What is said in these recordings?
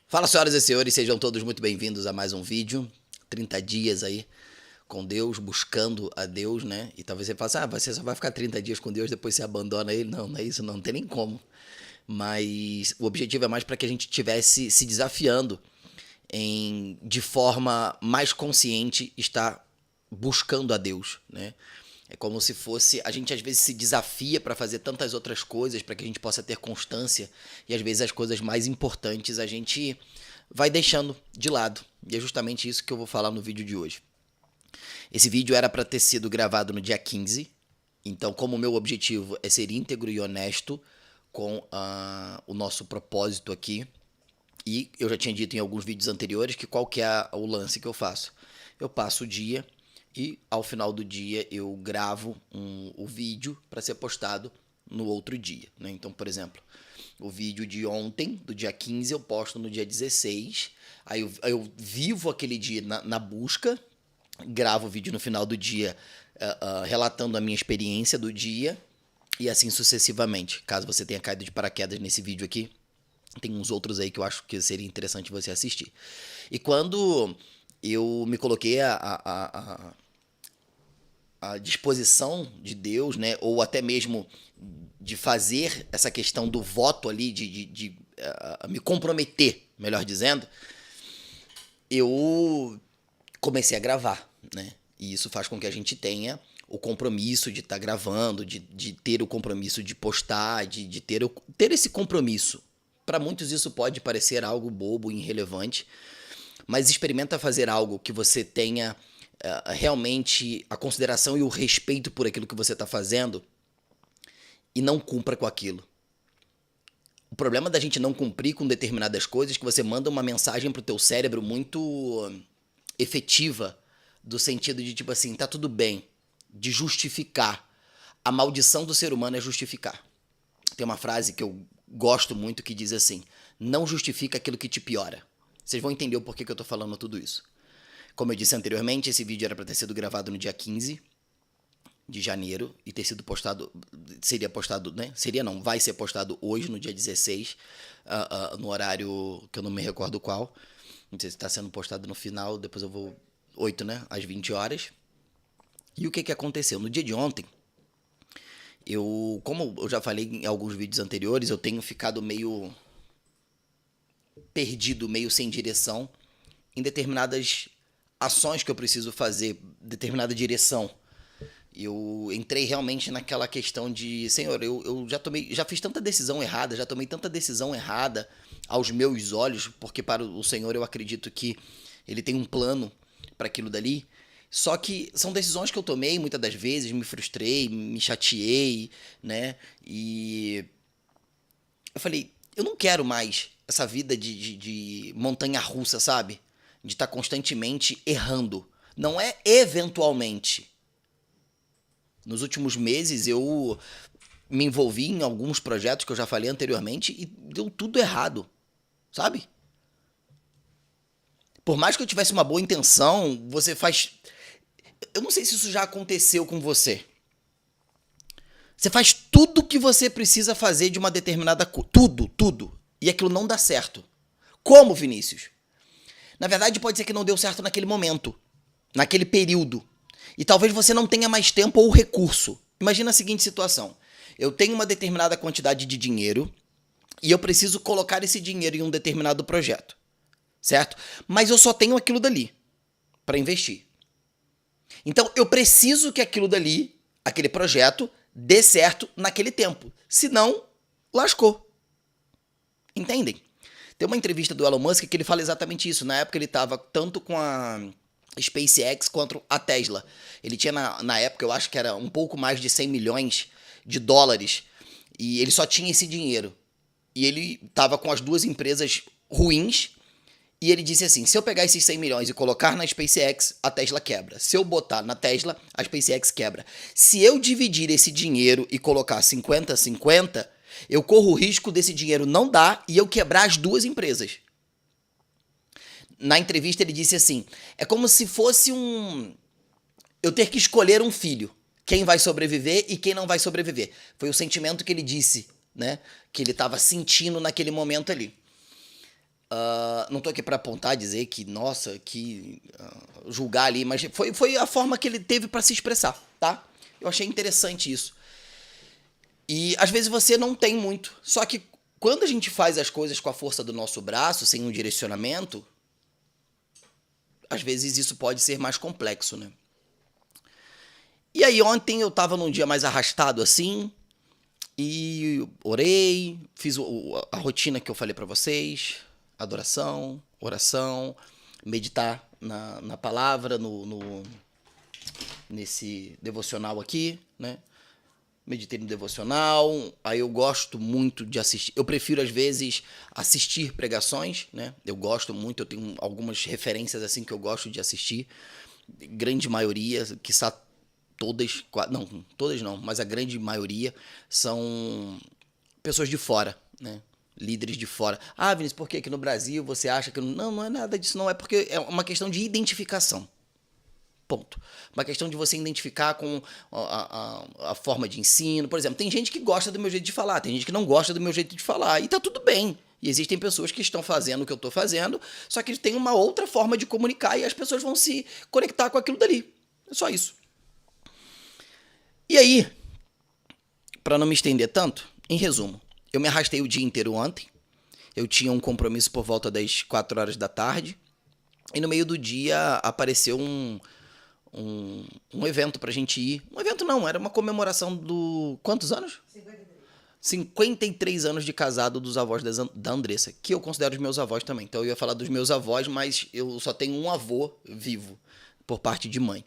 Fala, senhoras e senhores, sejam todos muito bem-vindos a mais um vídeo. 30 dias aí com Deus, buscando a Deus, né? E talvez você faça, você só vai ficar 30 dias com Deus, depois você abandona ele. Não, não é isso, não tem nem como. Mas o objetivo é mais para que a gente estivesse se desafiando de forma mais consciente, estar buscando a Deus, né? É como se fosse, a gente às vezes se desafia para fazer tantas outras coisas para que a gente possa ter constância e às vezes as coisas mais importantes a gente vai deixando de lado. E é justamente isso que eu vou falar no vídeo de hoje. Esse vídeo era para ter sido gravado no dia 15, então como o meu objetivo é ser íntegro e honesto com o nosso propósito aqui, e eu já tinha dito em alguns vídeos anteriores que qual que é o lance que eu faço. Eu passo o dia e ao final do dia eu gravo o vídeo para ser postado no outro dia, né? Então, por exemplo, o vídeo de ontem, do dia 15, eu posto no dia 16. Aí eu vivo aquele dia na busca, gravo o vídeo no final do dia relatando a minha experiência do dia e assim sucessivamente. Caso você tenha caído de paraquedas nesse vídeo aqui, tem uns outros aí que eu acho que seria interessante você assistir. E quando eu me coloquei à disposição de Deus, né, ou até mesmo de fazer essa questão do voto ali, de me comprometer, melhor dizendo, eu comecei a gravar, né? E isso faz com que a gente tenha o compromisso de estar gravando, de ter o compromisso de postar, de ter esse compromisso. Para muitos isso pode parecer algo bobo, irrelevante, mas experimenta fazer algo que você tenha realmente a consideração e o respeito por aquilo que você está fazendo e não cumpra com aquilo. O problema da gente não cumprir com determinadas coisas é que você manda uma mensagem pro teu cérebro muito efetiva, do sentido de tipo assim, tá tudo bem, de justificar. A maldição do ser humano é justificar. Tem uma frase que eu gosto muito que diz assim: não justifica aquilo que te piora. Vocês vão entender o porquê que eu tô falando tudo isso. Como eu disse anteriormente, esse vídeo era para ter sido gravado no dia 15 de janeiro e ter sido postado, seria postado, né? Seria não, vai ser postado hoje, no dia 16, no horário que eu não me recordo qual. Não sei se está sendo postado no final, depois eu vou 8, né? Às 20 horas. E o que aconteceu? No dia de ontem, como eu já falei em alguns vídeos anteriores, eu tenho ficado meio perdido, meio sem direção em determinadas ações que eu preciso fazer, determinada direção. Eu entrei realmente naquela questão de, Senhor, eu já fiz tanta decisão errada, já tomei tanta decisão errada aos meus olhos, porque para o Senhor eu acredito que Ele tem um plano para aquilo dali. Só que são decisões que eu tomei, muitas das vezes me frustrei, me chateei, né? E eu falei, eu não quero mais essa vida de montanha-russa, sabe? De estar constantemente errando. Não é eventualmente. Nos últimos meses eu me envolvi em alguns projetos que eu já falei anteriormente e deu tudo errado, sabe? Por mais que eu tivesse uma boa intenção, você faz. Eu não sei se isso já aconteceu com você. Você faz tudo o que você precisa fazer de uma determinada coisa. Tudo, tudo. E aquilo não dá certo. Como, Vinícius? Na verdade, pode ser que não deu certo naquele momento, naquele período. E talvez você não tenha mais tempo ou recurso. Imagina a seguinte situação: eu tenho uma determinada quantidade de dinheiro e eu preciso colocar esse dinheiro em um determinado projeto, certo? Mas eu só tenho aquilo dali para investir. Então eu preciso que aquilo dali, aquele projeto, dê certo naquele tempo. Senão, lascou. Entendem? Tem uma entrevista do Elon Musk que ele fala exatamente isso. Na época ele estava tanto com a SpaceX quanto a Tesla. Ele tinha na época, eu acho que era um pouco mais de 100 milhões de dólares e ele só tinha esse dinheiro. E ele estava com as duas empresas ruins e ele disse assim: se eu pegar esses 100 milhões e colocar na SpaceX, a Tesla quebra. Se eu botar na Tesla, a SpaceX quebra. Se eu dividir esse dinheiro e colocar 50-50, eu corro o risco desse dinheiro não dar e eu quebrar as duas empresas. Na entrevista ele disse assim: é como se fosse eu ter que escolher um filho. Quem vai sobreviver e quem não vai sobreviver. Foi o sentimento que ele disse, né? Que ele estava sentindo naquele momento ali. Não tô aqui para apontar, dizer que, nossa, que julgar ali, mas foi a forma que ele teve para se expressar, tá? Eu achei interessante isso. E às vezes você não tem muito. Só que quando a gente faz as coisas com a força do nosso braço, sem um direcionamento, às vezes isso pode ser mais complexo, né? E aí ontem eu tava num dia mais arrastado assim, e orei, fiz a rotina que eu falei pra vocês, adoração, oração, meditar na palavra, nesse devocional aqui, né? Meditei no devocional, aí eu gosto muito de assistir, eu prefiro às vezes assistir pregações, né? Eu gosto muito, eu tenho algumas referências assim que eu gosto de assistir, grande maioria, quiçá todas, não, todas não, mas a grande maioria são pessoas de fora, né? Líderes de fora. Ah, Vinícius, por que aqui no Brasil você acha que... Não, não é nada disso, não, é porque é uma questão de identificação. Ponto. Uma questão de você identificar com a forma de ensino. Por exemplo, tem gente que gosta do meu jeito de falar, tem gente que não gosta do meu jeito de falar, e tá tudo bem. E existem pessoas que estão fazendo o que eu tô fazendo, só que tem uma outra forma de comunicar e as pessoas vão se conectar com aquilo dali. É só isso. E aí, para não me estender tanto, em resumo, eu me arrastei o dia inteiro ontem, eu tinha um compromisso por volta das 4 horas da tarde, e no meio do dia apareceu um evento pra gente ir. Um evento não, era uma comemoração do... Quantos anos? 53 anos de casado dos avós da Andressa, que eu considero os meus avós também. Então eu ia falar dos meus avós, mas eu só tenho um avô vivo, por parte de mãe.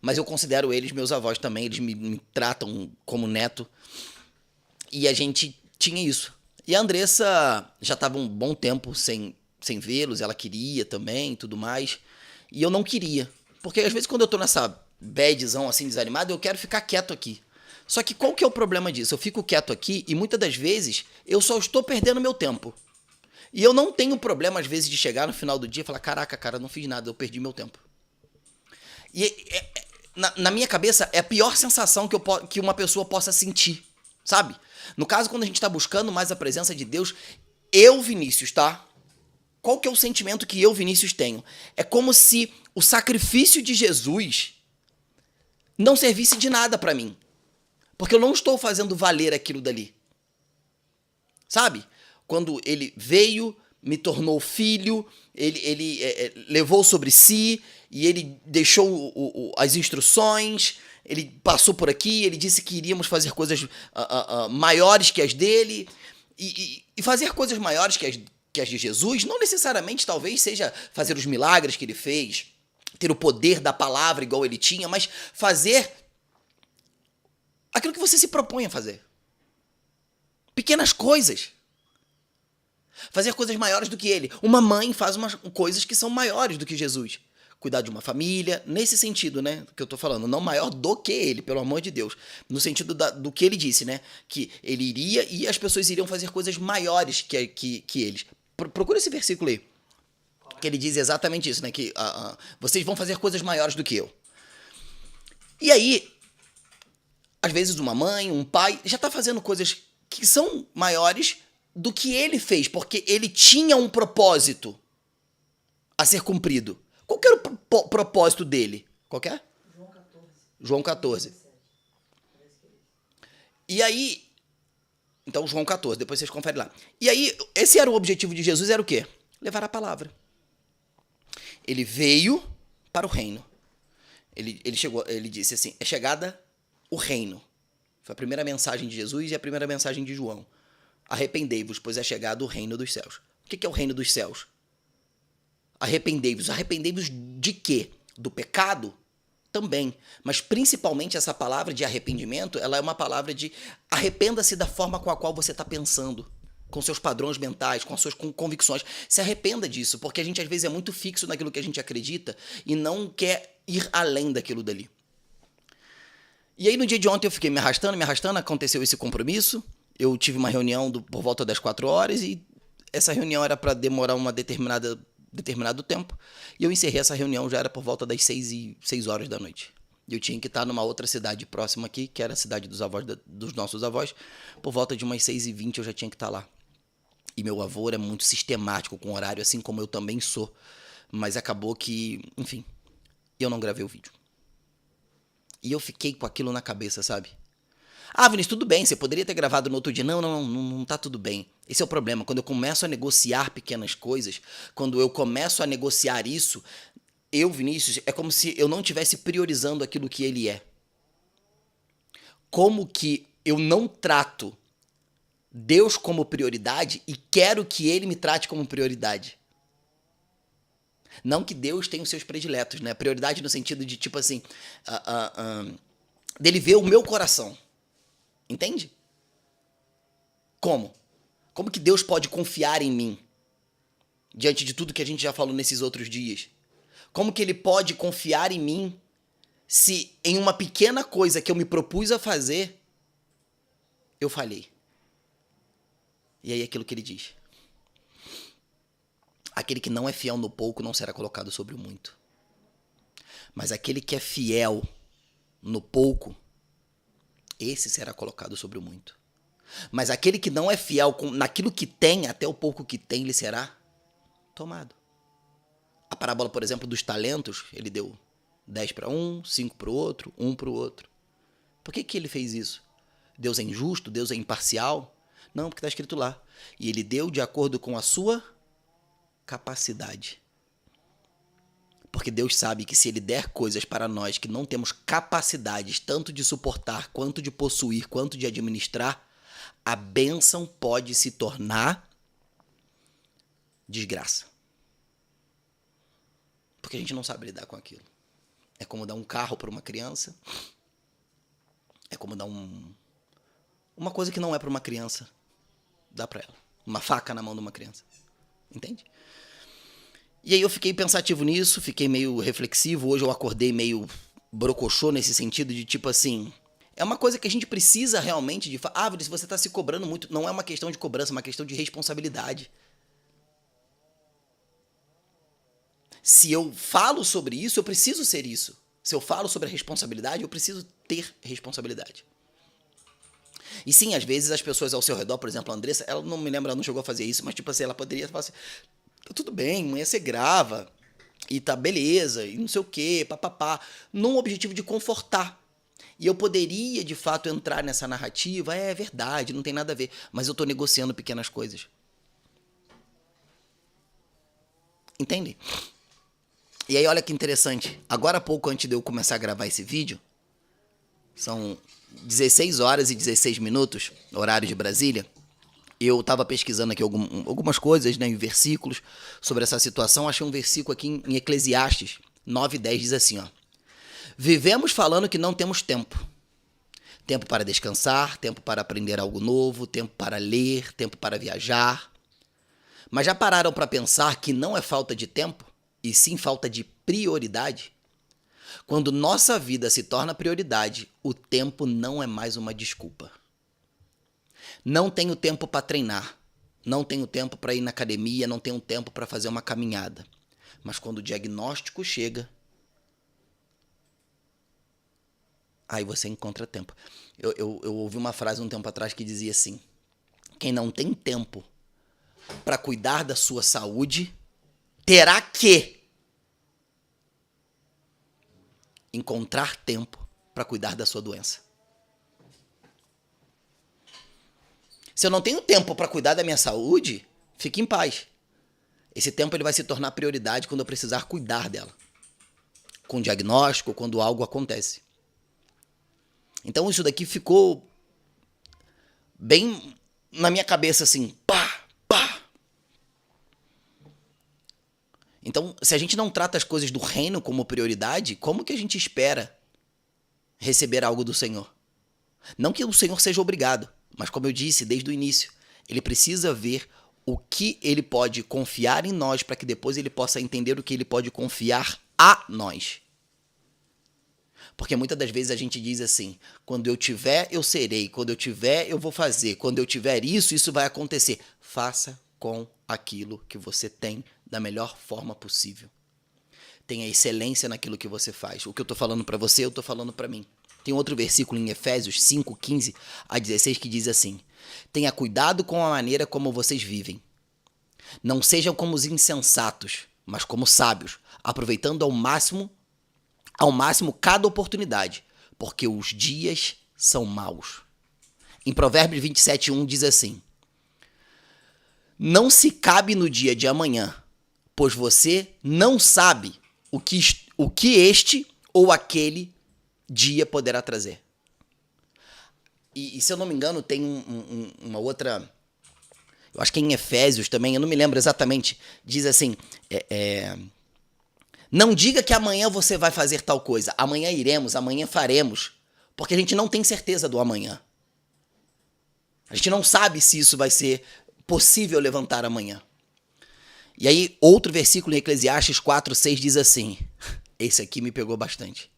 Mas eu considero eles meus avós também, eles me tratam como neto. E a gente tinha isso. E a Andressa já estava um bom tempo sem vê-los, ela queria também e tudo mais. E eu não queria. Porque às vezes quando eu tô nessa badzão assim, desanimado, eu quero ficar quieto aqui. Só que qual que é o problema disso? Eu fico quieto aqui e muitas das vezes eu só estou perdendo meu tempo. E eu não tenho problema às vezes de chegar no final do dia e falar, caraca, cara, não fiz nada, eu perdi meu tempo. E na minha cabeça é a pior sensação que uma pessoa possa sentir, sabe? No caso, quando a gente tá buscando mais a presença de Deus, eu, Vinícius, tá? Qual que é o sentimento que eu, Vinícius, tenho? É como se o sacrifício de Jesus não servisse de nada pra mim. Porque eu não estou fazendo valer aquilo dali. Sabe? Quando ele veio, me tornou filho, ele levou sobre si e ele deixou as instruções, ele passou por aqui, ele disse que iríamos fazer coisas maiores que as dele. E fazer coisas maiores que as de Jesus não necessariamente talvez seja fazer os milagres que ele fez, ter o poder da palavra igual ele tinha, mas fazer aquilo que você se propõe a fazer. Pequenas coisas. Fazer coisas maiores do que ele. Uma mãe faz coisas que são maiores do que Jesus. Cuidar de uma família, nesse sentido, né, que eu tô falando, não maior do que ele, pelo amor de Deus. No sentido do que ele disse, né, que ele iria e as pessoas iriam fazer coisas maiores que eles. Procura esse versículo aí, que ele diz exatamente isso, né, que vocês vão fazer coisas maiores do que eu. E aí, às vezes uma mãe, um pai, já tá fazendo coisas que são maiores do que ele fez, porque ele tinha um propósito a ser cumprido. Qual que era o propósito dele? Qual que é? João 14. E aí... Então, João 14, depois vocês conferem lá. E aí, esse era o objetivo de Jesus, era o quê? Levar a palavra. Ele veio para o reino. Ele chegou, ele disse assim, é chegada o reino. Foi a primeira mensagem de Jesus e a primeira mensagem de João. Arrependei-vos, pois é chegado o reino dos céus. O que é o reino dos céus? Arrependei-vos. Arrependei-vos de quê? Do pecado? Também. Mas principalmente essa palavra de arrependimento, ela é uma palavra de arrependa-se da forma com a qual você está pensando. Com seus padrões mentais, com as suas convicções. Se arrependa disso, porque a gente às vezes é muito fixo naquilo que a gente acredita e não quer ir além daquilo dali. E aí no dia de ontem eu fiquei me arrastando, aconteceu esse compromisso. Eu tive uma reunião por volta das 4 horas e essa reunião era para demorar uma determinado tempo. E eu encerrei essa reunião, já era por volta das 6 horas da noite. Eu tinha que estar numa outra cidade próxima aqui, que era a cidade dos avós dos nossos avós. Por volta de umas 6h20 eu já tinha que estar lá. E meu avô era muito sistemático com horário, assim como eu também sou. Mas acabou que, enfim, eu não gravei o vídeo. E eu fiquei com aquilo na cabeça, sabe? Ah, Vinícius, tudo bem, você poderia ter gravado no outro dia. Não tá tudo bem. Esse é o problema. Quando eu começo a negociar pequenas coisas, quando eu começo a negociar isso, eu, Vinícius, é como se eu não estivesse priorizando aquilo que ele é. Como que eu não trato Deus como prioridade e quero que ele me trate como prioridade. Não que Deus tenha os seus prediletos, né? Prioridade no sentido de, tipo assim, dele ver o meu coração. Entende? Como? Como que Deus pode confiar em mim? Diante de tudo que a gente já falou nesses outros dias. Como que ele pode confiar em mim se em uma pequena coisa que eu me propus a fazer, eu falhei? E aí é aquilo que ele diz. Aquele que não é fiel no pouco não será colocado sobre o muito. Mas aquele que é fiel no pouco, esse será colocado sobre o muito. Mas aquele que não é fiel naquilo que tem, até o pouco que tem, lhe será tomado. A parábola, por exemplo, dos talentos, ele deu 10 para um, 5 para o outro, 1 para o outro. Por que ele fez isso? Deus é injusto? Deus é imparcial? Não, porque está escrito lá. E ele deu de acordo com a sua capacidade. Porque Deus sabe que se ele der coisas para nós que não temos capacidades tanto de suportar, quanto de possuir, quanto de administrar, a bênção pode se tornar desgraça. Porque a gente não sabe lidar com aquilo. É como dar um carro para uma criança. É como dar uma coisa que não é para uma criança. Dá para ela. Uma faca na mão de uma criança. Entende? E aí eu fiquei pensativo nisso, fiquei meio reflexivo. Hoje eu acordei meio brocochô nesse sentido de tipo assim... É uma coisa que a gente precisa realmente de... Ah, Vinícius, você está se cobrando muito. Não é uma questão de cobrança, é uma questão de responsabilidade. Se eu falo sobre isso, eu preciso ser isso. Se eu falo sobre a responsabilidade, eu preciso ter responsabilidade. E sim, às vezes as pessoas ao seu redor, por exemplo, a Andressa, ela não me lembra, ela não chegou a fazer isso, mas tipo assim, ela poderia falar assim, tudo bem, amanhã você grava, e tá beleza, e não sei o quê, papapá, num objetivo de confortar. E eu poderia, de fato, entrar nessa narrativa, é verdade, não tem nada a ver, mas eu tô negociando pequenas coisas. Entende? E aí olha que interessante, agora há pouco antes de eu começar a gravar esse vídeo, são 16 horas e 16 minutos, horário de Brasília, eu estava pesquisando aqui algumas coisas, né, em versículos sobre essa situação, achei um versículo aqui em Eclesiastes 9:10, diz assim, ó: vivemos falando que não temos tempo. Tempo para descansar, tempo para aprender algo novo, tempo para ler, tempo para viajar. Mas já pararam para pensar que não é falta de tempo, e sim falta de prioridade? Quando nossa vida se torna prioridade, o tempo não é mais uma desculpa. Não tenho tempo para treinar, não tenho tempo para ir na academia, não tenho tempo para fazer uma caminhada. Mas quando o diagnóstico chega, aí você encontra tempo. Eu ouvi uma frase um tempo atrás que dizia assim: quem não tem tempo para cuidar da sua saúde, terá que encontrar tempo para cuidar da sua doença. Se eu não tenho tempo para cuidar da minha saúde, fique em paz. Esse tempo ele vai se tornar prioridade quando eu precisar cuidar dela. Com diagnóstico, quando algo acontece. Então isso daqui ficou bem na minha cabeça assim, pá, pá. Então, se a gente não trata as coisas do reino como prioridade, como que a gente espera receber algo do Senhor? Não que o Senhor seja obrigado, mas como eu disse desde o início, ele precisa ver o que ele pode confiar em nós para que depois ele possa entender o que ele pode confiar a nós. Porque muitas das vezes a gente diz assim, quando eu tiver, eu serei, quando eu tiver, eu vou fazer, quando eu tiver isso, isso vai acontecer. Faça com aquilo que você tem da melhor forma possível. Tenha excelência naquilo que você faz. O que eu tô falando para você, eu tô falando para mim. Tem outro versículo em Efésios 5, 15 a 16 que diz assim: tenha cuidado com a maneira como vocês vivem. Não sejam como os insensatos, mas como sábios, aproveitando ao máximo cada oportunidade, porque os dias são maus. Em Provérbios 27, 1 diz assim: não se cabe no dia de amanhã, pois você não sabe o que este ou aquele dia poderá trazer. E se eu não me engano, tem uma outra... Eu acho que é em Efésios também, eu não me lembro exatamente. Diz assim, não diga que amanhã você vai fazer tal coisa. Amanhã iremos, amanhã faremos. Porque a gente não tem certeza do amanhã. A gente não sabe se isso vai ser possível levantar amanhã. E aí, outro versículo em Eclesiastes 4, 6 diz assim, esse aqui me pegou bastante.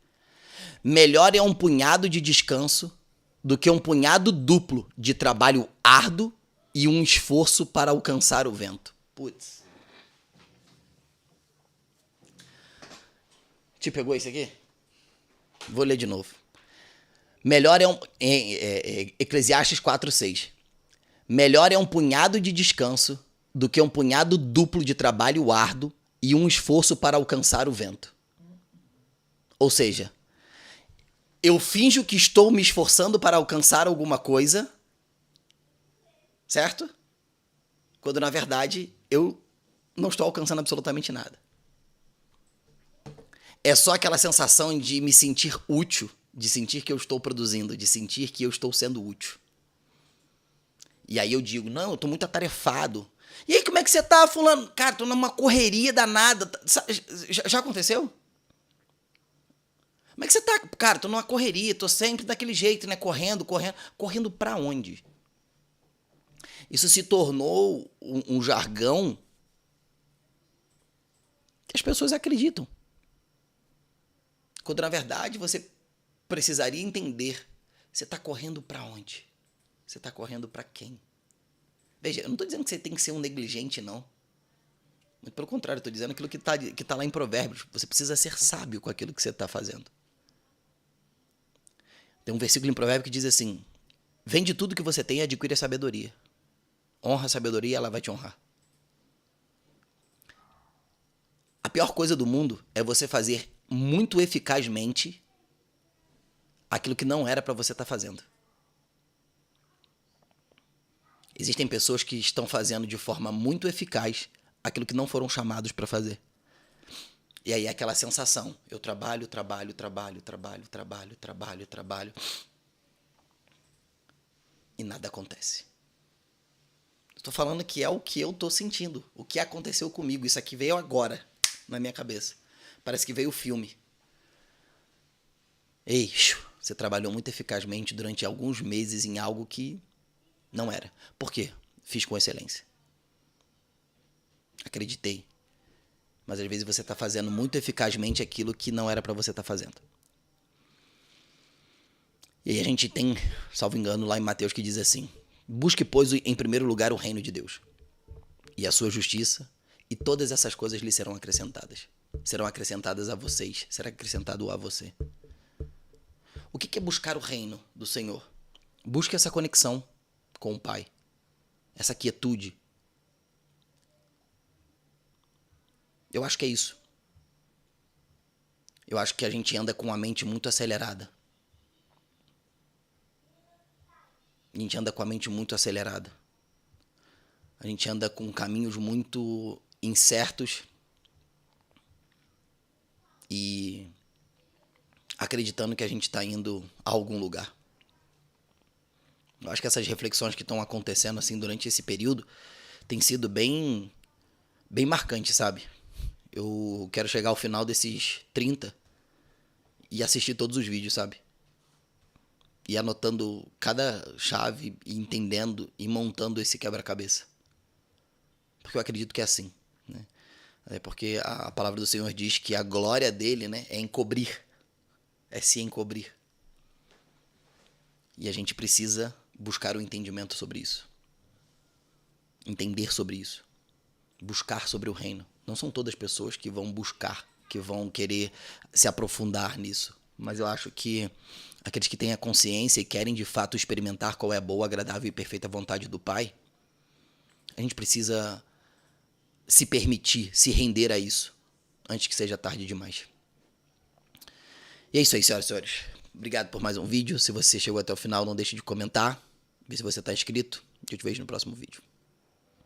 Melhor é um punhado de descanso do que um punhado duplo de trabalho árduo e um esforço para alcançar o vento. Putz. Te pegou isso aqui? Vou ler de novo. Melhor é Eclesiastes 4, 6. Melhor é um punhado de descanso do que um punhado duplo de trabalho árduo e um esforço para alcançar o vento. Ou seja, eu finjo que estou me esforçando para alcançar alguma coisa, certo? Quando, na verdade, eu não estou alcançando absolutamente nada. É só aquela sensação de me sentir útil, de sentir que eu estou produzindo, de sentir que eu estou sendo útil. E aí eu digo, não, eu tô muito atarefado. E aí, como é que você tá, fulano? Cara, tô numa correria danada. Já aconteceu? Como é que você tá? Cara, tô numa correria, tô sempre daquele jeito, né? Correndo. Correndo pra onde? Isso se tornou um jargão que as pessoas acreditam. Quando, na verdade, você precisaria entender. Você tá correndo pra onde? Você tá correndo pra quem? Veja, eu não tô dizendo que você tem que ser um negligente, não. Muito pelo contrário, eu tô dizendo aquilo que tá lá em Provérbios. Você precisa ser sábio com aquilo que você tá fazendo. Tem um versículo em Provérbios que diz assim: vende tudo que você tem e adquire a sabedoria. Honra a sabedoria e ela vai te honrar. A pior coisa do mundo é você fazer muito eficazmente aquilo que não era para você estar fazendo. Existem pessoas que estão fazendo de forma muito eficaz aquilo que não foram chamados para fazer. E aí é aquela sensação, eu trabalho. E nada acontece. Estou falando que é o que eu estou sentindo, o que aconteceu comigo. Isso aqui veio agora na minha cabeça. Parece que veio o filme. Ei, você trabalhou muito eficazmente durante alguns meses em algo que não era. Por quê? Fiz com excelência. Acreditei. Mas às vezes você está fazendo muito eficazmente aquilo que não era para você estar fazendo. E aí a gente tem, salvo engano, lá em Mateus que diz assim: busque, pois, em primeiro lugar o reino de Deus e a sua justiça, e todas essas coisas lhe serão acrescentadas. Serão acrescentadas a vocês, será acrescentado a você. O que é buscar o reino do Senhor? Busque essa conexão com o Pai, essa quietude. Eu acho que é isso. Eu acho que a gente anda com a mente muito acelerada. A gente anda com a mente muito acelerada. A gente anda com caminhos muito incertos e acreditando que a gente está indo a algum lugar. Eu acho que essas reflexões que estão acontecendo assim durante esse período têm sido bem marcantes, sabe? Eu quero chegar ao final desses 30 e assistir todos os vídeos, sabe? E anotando cada chave e entendendo e montando esse quebra-cabeça. Porque eu acredito que é assim, né? É porque a palavra do Senhor diz que a glória dele, né, é encobrir. É se encobrir. E a gente precisa buscar o entendimento sobre isso. Entender sobre isso. Buscar sobre o reino. Não são todas as pessoas que vão buscar, que vão querer se aprofundar nisso. Mas eu acho que aqueles que têm a consciência e querem de fato experimentar qual é a boa, agradável e perfeita vontade do Pai, a gente precisa se permitir, se render a isso, antes que seja tarde demais. E é isso aí, senhoras e senhores. Obrigado por mais um vídeo. Se você chegou até o final, não deixe de comentar, ver se você está inscrito. Eu te vejo no próximo vídeo.